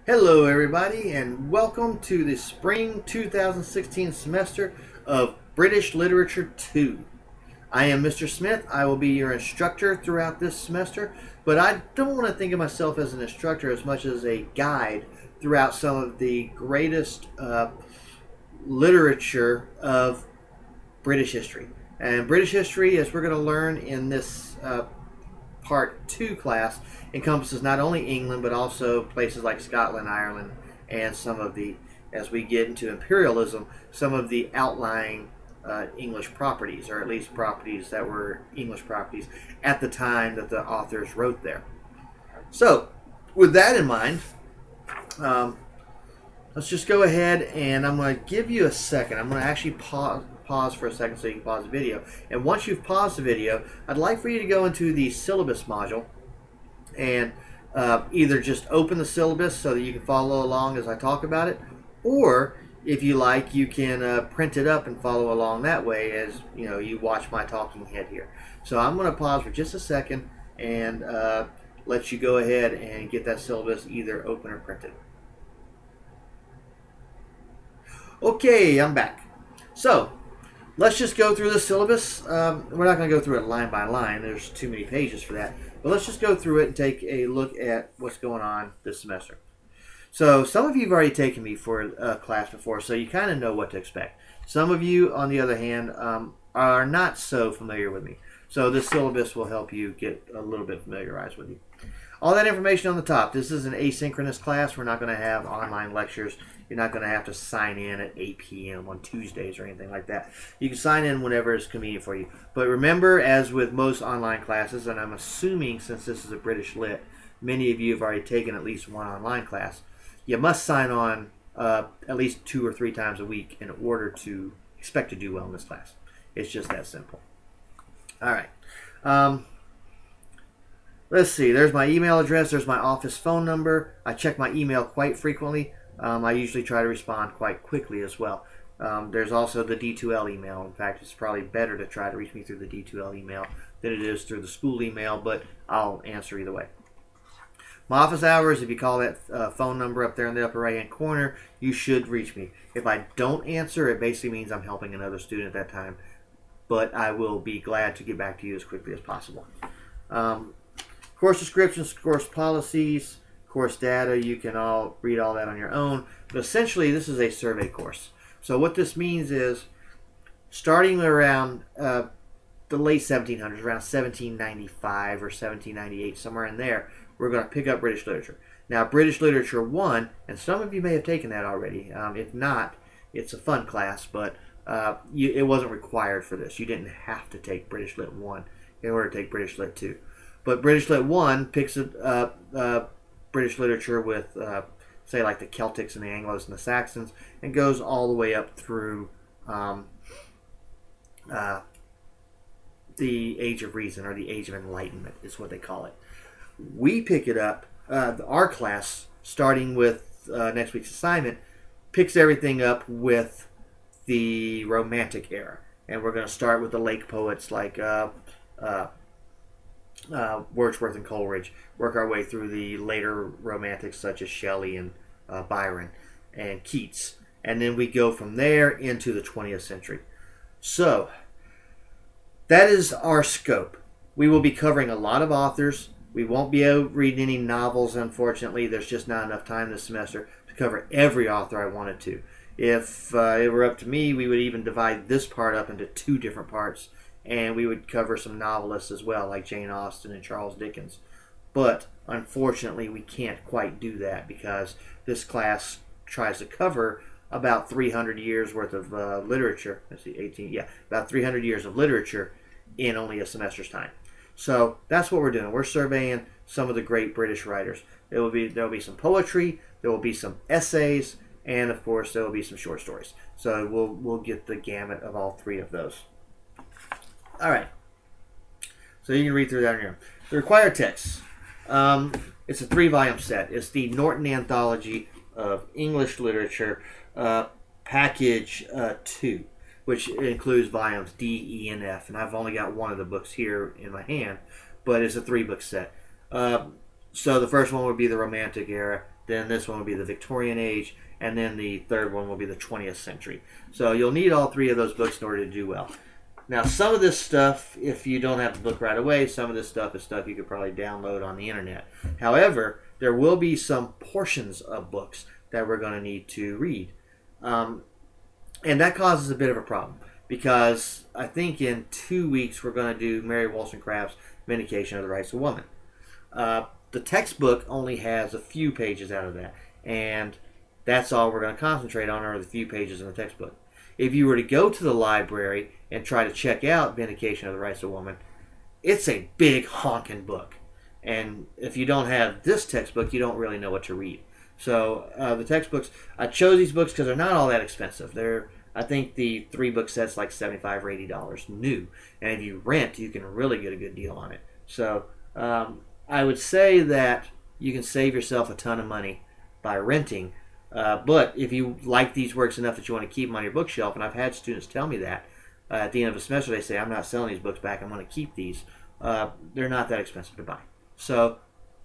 Hello, everybody, and welcome to the spring 2016 semester of British Literature 2. I am Mr. Smith. I will be your instructor throughout this semester, but I don't want to think of myself as an instructor as much as a guide throughout some of the greatest literature of British history. And British history, as we're going to learn in this Part 2 class, encompasses not only England but also places like Scotland, Ireland, and some of the, as we get into imperialism, some of the outlying English properties, or at least properties that were English properties at the time that the authors wrote there. So, with that in mind, let's just go ahead and I'm going to give you a second. I'm going to actually pause for a second so you can pause the video. And once you've paused the video, I'd like for you to go into the syllabus module and either just open the syllabus so that you can follow along as I talk about it, or if you like, you can print it up and follow along that way as you watch my talking head here. So I'm going to pause for just a second and let you go ahead and get that syllabus either open or printed. Okay, I'm back. So let's just go through the syllabus. We're not going to go through it line by line. There's too many pages for that. But let's just go through it and take a look at what's going on this semester. So some of you have already taken me for a class before, so you kind of know what to expect. Some of you, on the other hand, are not so familiar with me. So this syllabus will help you get a little bit familiarized with you. All that information on the top. This is an asynchronous class. We're not going to have online lectures. You're not going to have to sign in at 8 p.m. on Tuesdays or anything like that. You can sign in whenever it's convenient for you. But remember, as with most online classes, and I'm assuming since this is a British Lit, many of you have already taken at least one online class, you must sign on at least 2 or 3 times a week in order to expect to do well in this class. It's just that simple. All right. Let's see. There's my email address. There's my office phone number. I check my email quite frequently. I usually try to respond quite quickly as well. There's also the D2L email. In fact, it's probably better to try to reach me through the D2L email than it is through the school email, but I'll answer either way. My office hours, if you call that phone number up there in the upper right-hand corner, you should reach me. If I don't answer, it basically means I'm helping another student at that time, but I will be glad to get back to you as quickly as possible. Course descriptions, course policies, course data, you can all read all that on your own. But essentially, this is a survey course. So what this means is, starting around the late 1700s, around 1795 or 1798, somewhere in there, we're going to pick up British literature. Now, British Literature 1, and some of you may have taken that already. If not, it's a fun class, but it wasn't required for this. You didn't have to take British Lit 1 in order to take British Lit 2. But British Lit 1 picks up British literature with, say, like the Celtics and the Anglos and the Saxons, and goes all the way up through the Age of Reason, or the Age of Enlightenment is what they call it. We pick it up, our class, starting with next week's assignment, picks everything up with the Romantic era. And we're going to start with the Lake poets like Wordsworth and Coleridge, work our way through the later Romantics such as Shelley and Byron and Keats. And then we go from there into the 20th century. So, that is our scope. We will be covering a lot of authors. We won't be able to read any novels, unfortunately. There's just not enough time this semester to cover every author I wanted to. If it were up to me, we would even divide this part up into 2 different parts, and we would cover some novelists as well, like Jane Austen and Charles Dickens. But unfortunately, we can't quite do that because this class tries to cover about 300 years worth of literature. Let's see, about 300 years of literature in only a semester's time. So that's what we're doing. We're surveying some of the great British writers. There will be some poetry, there will be some essays, and of course there will be some short stories. So we'll get the gamut of all 3 of those. All right. So you can read through that on your own. The required texts. It's a 3-volume set. It's the Norton Anthology of English Literature, Package 2, which includes volumes D, E, and F. And I've only got one of the books here in my hand, but it's a 3-book set. So the first one would be the Romantic era. then this one will be the Victorian age, and then the third one will be the 20th century. So you'll need all three of those books in order to do well. Now, some of this stuff, if you don't have the book right away, some of this stuff is stuff you could probably download on the internet. However, there will be some portions of books that we're going to need to read. And that causes a bit of a problem, because I think in 2 weeks we're going to do Mary Wollstonecraft's Vindication of the Rights of Woman. The textbook only has a few pages out of that, and that's all we're going to concentrate on are the few pages in the textbook. If you were to go to the library and try to check out Vindication of the Rights of Woman, it's a big honking book. And if you don't have this textbook, you don't really know what to read. So the textbooks, I chose these books because they're not all that expensive. I think the 3-book set's like $75 or $80 new. And if you rent, you can really get a good deal on it. So I would say that you can save yourself a ton of money by renting. But if you like these works enough that you want to keep them on your bookshelf, and I've had students tell me that, at the end of a semester they say, I'm not selling these books back, I'm going to keep these. They're not that expensive to buy. So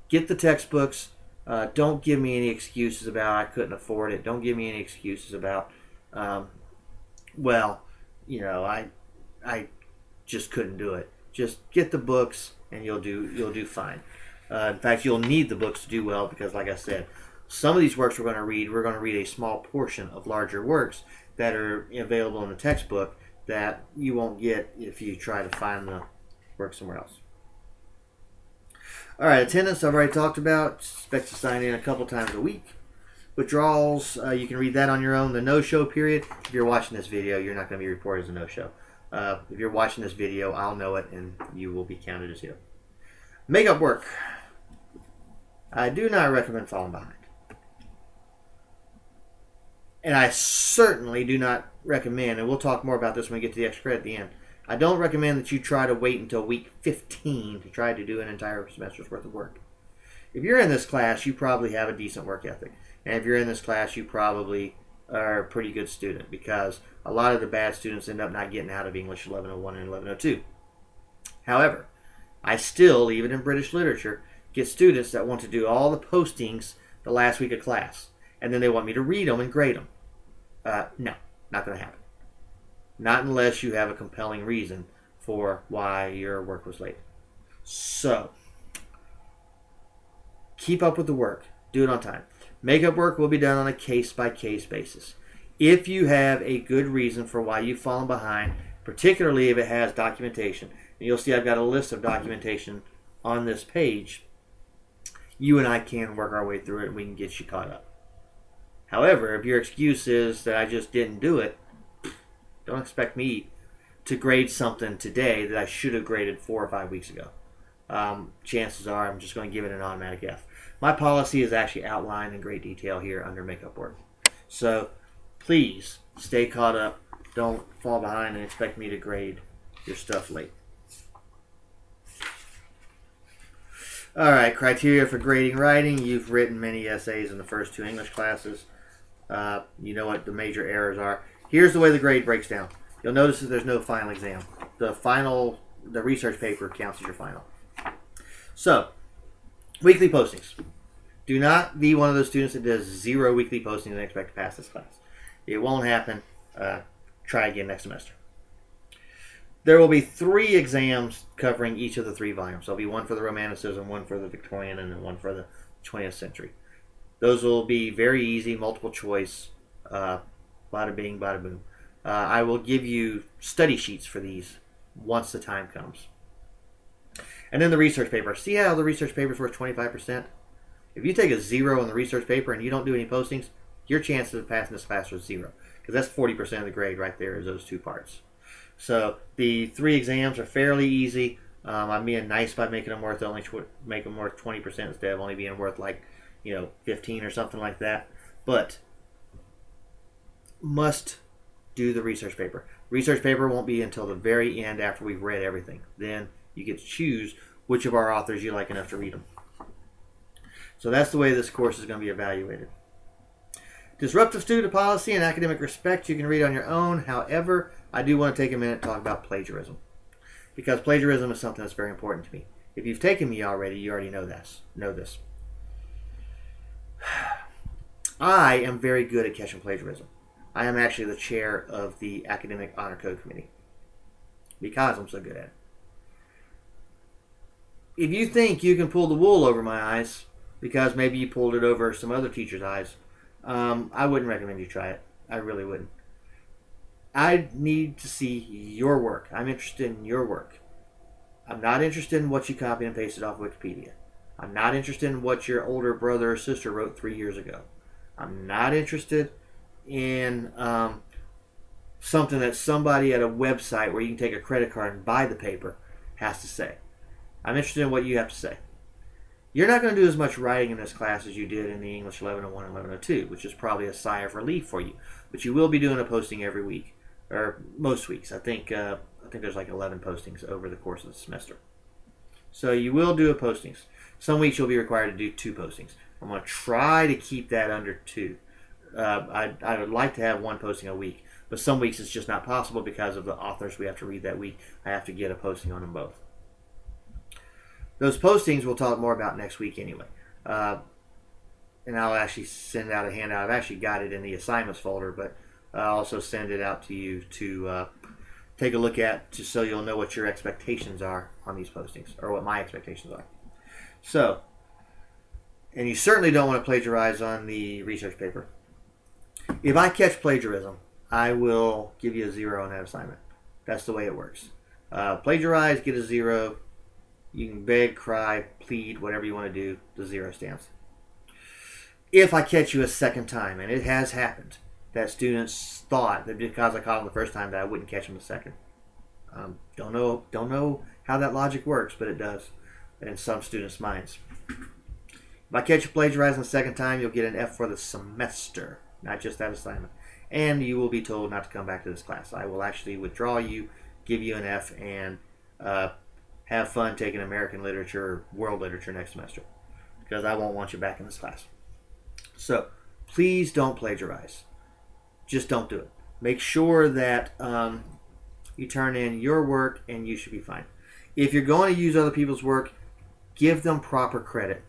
get the textbooks. Don't give me any excuses about I couldn't afford it. Don't give me any excuses about, well, you know, I just couldn't do it. Just get the books and you'll do fine. In fact, you'll need the books to do well, because like I said, some of these works we're going to read a small portion of larger works that are available in the textbook that you won't get if you try to find the work somewhere else. All right, attendance I've already talked about. Expect to sign in a couple times a week. Withdrawals, you can read that on your own. The no-show period, if you're watching this video, you're not going to be reported as a no-show. If you're watching this video, I'll know it and you will be counted as here. Makeup work. I do not recommend falling behind. And I certainly do not recommend, and we'll talk more about this when we get to the extra credit at the end, I don't recommend that you try to wait until week 15 to try to do an entire semester's worth of work. If you're in this class, you probably have a decent work ethic. And if you're in this class, you probably are a pretty good student, because a lot of the bad students end up not getting out of English 1101 and 1102. However, I still, even in British literature, get students that want to do all the postings the last week of class. And then they want me to read them and grade them. No, not going to happen. Not unless you have a compelling reason for why your work was late. So, keep up with the work. Do it on time. Makeup work will be done on a case-by-case basis. If you have a good reason for why you've fallen behind, particularly if it has documentation, and you'll see I've got a list of documentation on this page, you and I can work our way through it and we can get you caught up. However, if your excuse is that I just didn't do it, don't expect me to grade something today that I should have graded 4 or 5 weeks ago. Chances are I'm just going to give it an automatic F. My policy is actually outlined in great detail here under makeup work. So please stay caught up. Don't fall behind and expect me to grade your stuff late. All right, criteria for grading writing. You've written many essays in the first 2 English classes. You know what the major errors are. Here's the way the grade breaks down. You'll notice that there's no final exam. The research paper counts as your final. So, weekly postings. Do not be one of those students that does 0 weekly postings and expect to pass this class. It won't happen. Try again next semester. There will be 3 exams covering each of the 3 volumes. There'll be one for the Romanticism, one for the Victorian, and then one for the 20th century. Those will be very easy, multiple choice, bada bing, bada boom. I will give you study sheets for these once the time comes. And then the research paper. See how the research paper is worth 25%? If you take a 0 on the research paper and you don't do any postings, your chances of passing this class are 0. Because that's 40% of the grade right there is those 2 parts. So the 3 exams are fairly easy. I'm being nice by making them worth make them worth 20% instead of only being worth 15 or something like that. But must do the research paper. Research paper won't be until the very end after we've read everything. Then you get to choose which of our authors you like enough to read them. So that's the way this course is going to be evaluated. Disruptive student policy and academic respect you can read on your own. However, I do want to take a minute to talk about plagiarism, because plagiarism is something that's very important to me. If you've taken me already, you already know this. I am very good at catching plagiarism. I am actually the chair of the Academic Honor Code Committee because I'm so good at it. If you think you can pull the wool over my eyes because maybe you pulled it over some other teacher's eyes, I wouldn't recommend you try it. I really wouldn't. I need to see your work. I'm interested in your work. I'm not interested in what you copied and pasted off Wikipedia. I'm not interested in what your older brother or sister wrote 3 years ago. I'm not interested in something that somebody at a website where you can take a credit card and buy the paper has to say. I'm interested in what you have to say. You're not going to do as much writing in this class as you did in the English 1101 and 1102, which is probably a sigh of relief for you. But you will be doing a posting every week, or most weeks. I think there's like 11 postings over the course of the semester. So you will do a postings. Some weeks you'll be required to do 2 postings. I'm going to try to keep that under 2. I would like to have 1 posting a week, but some weeks it's just not possible because of the authors we have to read that week. I have to get a posting on them both. Those postings we'll talk more about next week anyway. And I'll actually send out a handout. I've actually got it in the assignments folder, but I'll also send it out to you to take a look at, just so you'll know what your expectations are on these postings, or what my expectations are. So, and you certainly don't want to plagiarize on the research paper. If I catch plagiarism, I will give you a 0 on that assignment. That's the way it works. Plagiarize, get a 0. You can beg, cry, plead, whatever you want to do. The 0 stands. If I catch you a second time, and it has happened, that students thought that because I caught them the first time that I wouldn't catch them the second. Don't know how that logic works, but it does in some students' minds. If I catch you plagiarizing the second time, you'll get an F for the semester, not just that assignment. And you will be told not to come back to this class. I will actually withdraw you, give you an F, and have fun taking American literature or world literature next semester, because I won't want you back in this class. So please don't plagiarize. Just don't do it. Make sure that you turn in your work, and you should be fine. If you're going to use other people's work, give them proper credit.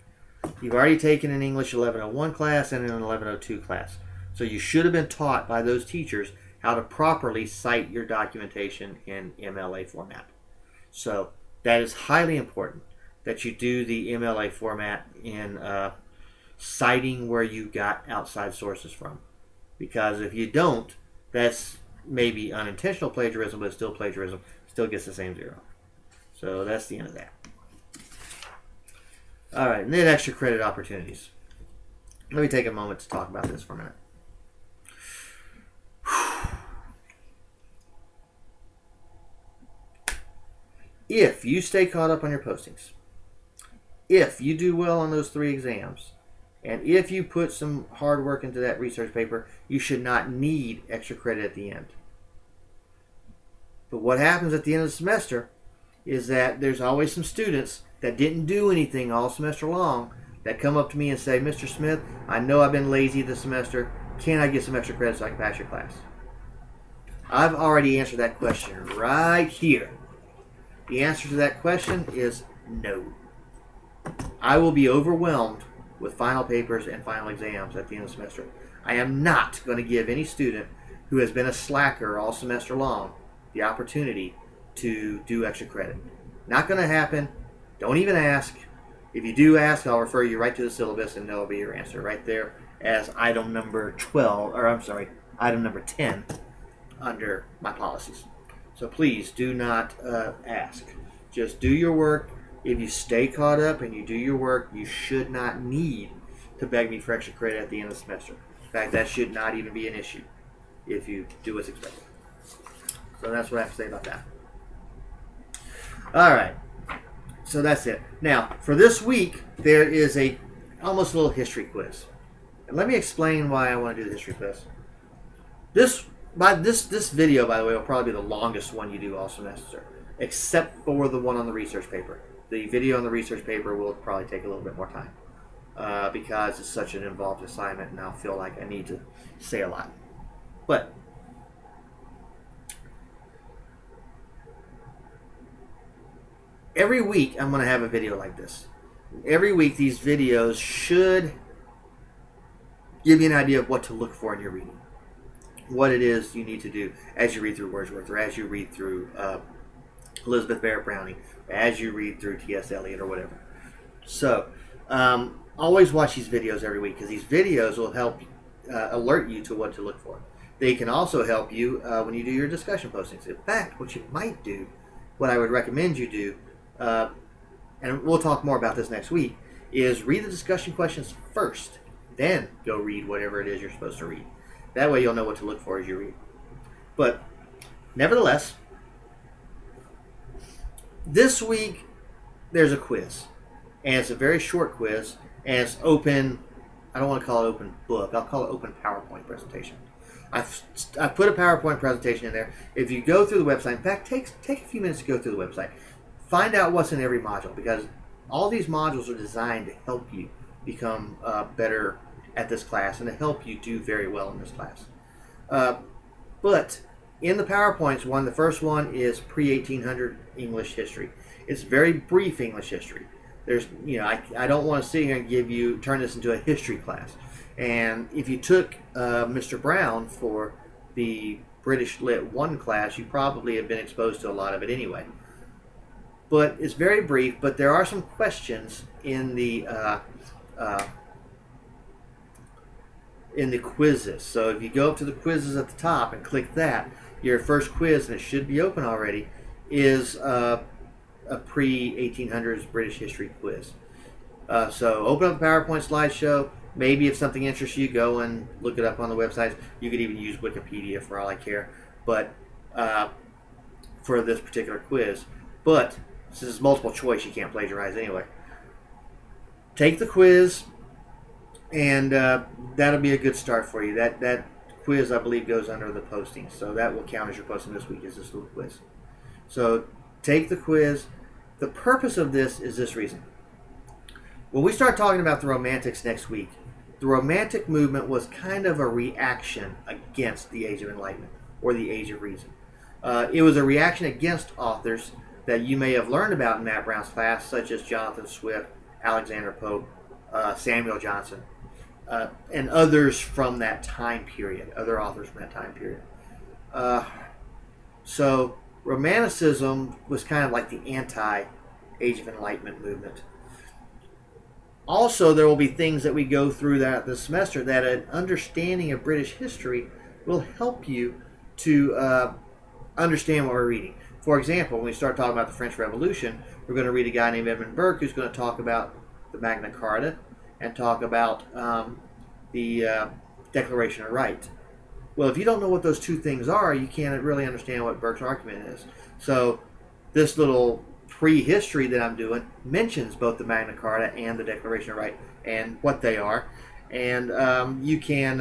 You've already taken an English 1101 class and an 1102 class. So you should have been taught by those teachers how to properly cite your documentation in MLA format. So that is highly important that you do the MLA format in citing where you got outside sources from. Because if you don't, that's maybe unintentional plagiarism, but it's still plagiarism. Still gets the same 0. So that's the end of that. All right, and then extra credit opportunities. Let me take a moment to talk about this for a minute. If you stay caught up on your postings, if you do well on those 3 exams, and if you put some hard work into that research paper, you should not need extra credit at the end. But what happens at the end of the semester is that there's always some students that didn't do anything all semester long that come up to me and say, Mr. Smith, I know I've been lazy this semester. Can I get some extra credit so I can pass your class? I've already answered that question right here. The answer to that question is no. I will be overwhelmed with final papers and final exams at the end of the semester. I am not going to give any student who has been a slacker all semester long the opportunity to do extra credit. Not going to happen. Don't even ask. If you do ask, I'll refer you right to the syllabus, and that'll be your answer right there as item number 10 under my policies. So please do not ask. Just do your work. If you stay caught up and you do your work, you should not need to beg me for extra credit at the end of the semester. In fact, that should not even be an issue if you do what's expected. So that's what I have to say about that. All right. So that's it. Now, for this week, there is a almost a little history quiz. And let me explain why I want to do the history quiz. This video, by the way, will probably be the longest one you do all semester, except for the one on the research paper. The video on the research paper will probably take a little bit more time because it's such an involved assignment, and I'll feel like I need to say a lot. But every week I'm going to have a video like this. Every week these videos should give you an idea of what to look for in your reading, what it is you need to do as you read through Wordsworth, or as you read through Elizabeth Barrett Browning, as you read through T.S. Eliot, or whatever. So, always watch these videos every week, because these videos will help alert you to what to look for. They can also help you when you do your discussion postings. In fact, what you might do, what I would recommend you do, and we'll talk more about this next week, is read the discussion questions first, then go read whatever it is you're supposed to read. That way you'll know what to look for as you read. But nevertheless, this week there's a quiz. And it's a very short quiz, and it's open. I don't want to call it open book. I'll call it open PowerPoint presentation. I've put a PowerPoint presentation in there. If you go through the website, in fact, take a few minutes to go through the website. Find out what's in every module, because all these modules are designed to help you become better at this class and to help you do very well in this class. But in the PowerPoints, the first one is pre-1800 English history. It's very brief English history. There's, I don't want to sit here and turn this into a history class. And if you took Mr. Brown for the British Lit 1 class, you probably have been exposed to a lot of it anyway. But it's very brief, but there are some questions in the quizzes. So if you go up to the quizzes at the top and click that, your first quiz, and it should be open already, is a pre-1800s British history quiz. So open up the PowerPoint slideshow. Maybe if something interests you, go and look it up on the websites. You could even use Wikipedia for all I care. But for this particular quiz. But since it's multiple choice, you can't plagiarize anyway. Take the quiz, and that'll be a good start for you. That quiz, I believe, goes under the posting. So that will count as your posting this week, is this little quiz. So take the quiz. The purpose of this is this reason. When we start talking about the Romantics next week, the Romantic movement was kind of a reaction against the Age of Enlightenment, or the Age of Reason. It was a reaction against authors that you may have learned about in Matt Brown's class, such as Jonathan Swift, Alexander Pope, Samuel Johnson, and others from that time period, other authors from that time period. So Romanticism was kind of like the anti-Age of Enlightenment movement. Also, there will be things that we go through that this semester that an understanding of British history will help you to understand what we're reading. For example, when we start talking about the French Revolution, we're going to read a guy named Edmund Burke who's going to talk about the Magna Carta and talk about the Declaration of Rights. Well, if you don't know what those two things are, you can't really understand what Burke's argument is. So this little prehistory that I'm doing mentions both the Magna Carta and the Declaration of Rights and what they are, and you can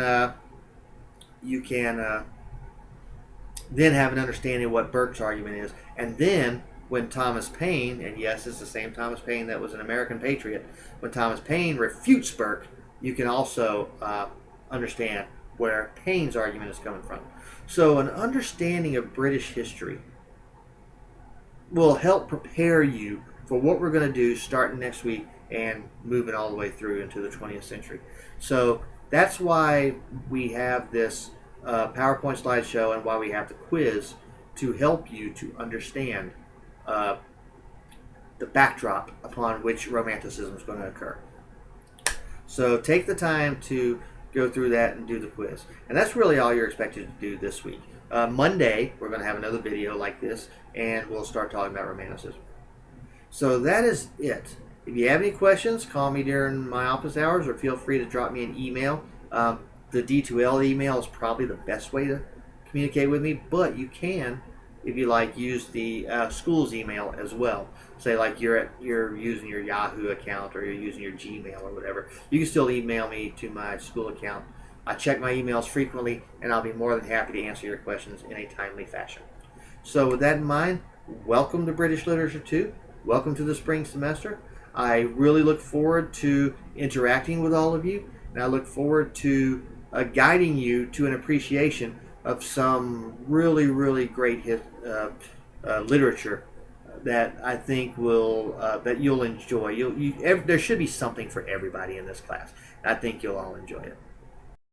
then have an understanding of what Burke's argument is. And then when Thomas Paine, and yes, it's the same Thomas Paine that was an American patriot, when Thomas Paine refutes Burke, you can also understand where Paine's argument is coming from. So an understanding of British history will help prepare you for what we're going to do starting next week and moving all the way through into the 20th century. So that's why we have this PowerPoint slideshow and why we have the quiz, to help you to understand the backdrop upon which Romanticism is going to occur. So take the time to go through that and do the quiz. And that's really all you're expected to do this week. Monday, we're going to have another video like this, and we'll start talking about Romanticism. So that is it. If you have any questions, call me during my office hours, or feel free to drop me an email. The D2L email is probably the best way to communicate with me, but you can, if you like, use the school's email as well. Say like you're using your Yahoo account, or you're using your Gmail or whatever. You can still email me to my school account. I check my emails frequently, and I'll be more than happy to answer your questions in a timely fashion. So with that in mind, welcome to British Literature 2. Welcome to the spring semester. I really look forward to interacting with all of you, and I look forward to guiding you to an appreciation of some really, really great literature that I think will that you'll enjoy. There should be something for everybody in this class. I think you'll all enjoy it.